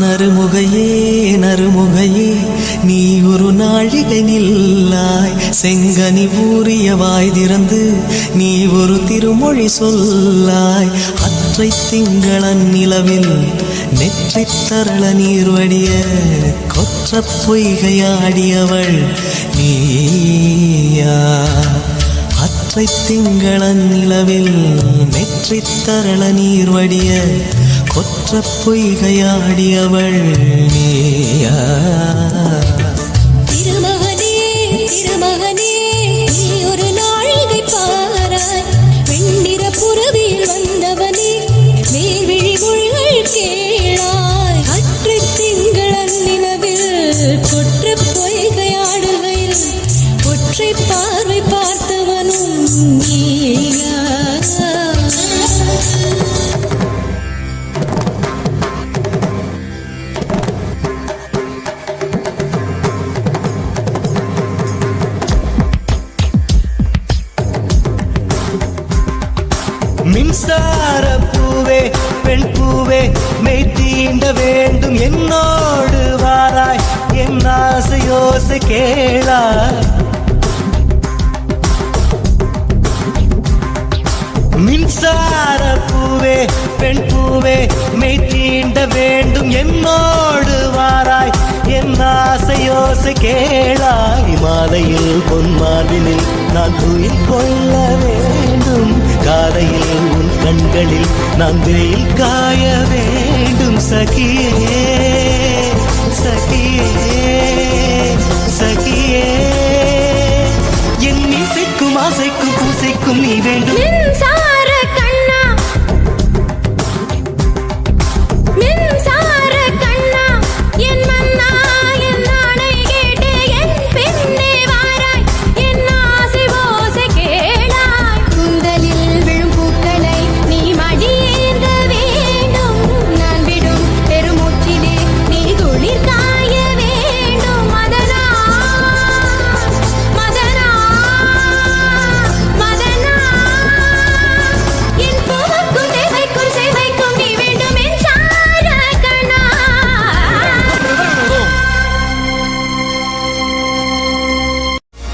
நறுமுகையே நறுமுகையே நீ ஒரு நாழிகை நில்லாய், செங்கனி ஊறிய வாய் திறந்து நீ ஒரு திருமொழி சொல்லாய். அற்றை திங்களன் நிலவில் நெற்றி தரள நீர் வடிய கொற்ற பொய்கையாடியவள் நீயா. அற்றை திங்களன் நிலவில் நெற்றி தரள நீர் வடிய கொற்ற பொய்கையாடியவள் நீயா. திருமகனே திருமகனே நீ ஒரு நாழிகை பாராய், வெண்ணிற புறவியில் வந்தவனே மேல்விழி மொழிகள் கேளாய். அற்றை திங்களன் நிலவில் கொற்ற பொய்கையாடுகையில் ஒற்றை பார்வை பார்த்தவனும் நீயா. மின்சார பூவே பெண் பூவே மெய் தீண்ட வேண்டும் என்னோடு வாராய், என் ஆசையோசை கேளாய். மின்சார பூவே பெண் பூவே மெய் தீண்ட வேண்டும் என்னோடு வாராய், என் ஆசையோசை கேளாய். மாலையில் பொன்மாதினில் நான் துயில் கொள்ள வேண்டும், காலையில் உன் கண்களில் நான் வெயில் காய வேண்டும். சகியே சகியே சகியே என் இசைக்கும் ஆசைக்கும் பூசைக்கும் நீ வேண்டும்.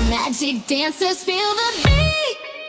Magic dancers feel the beat.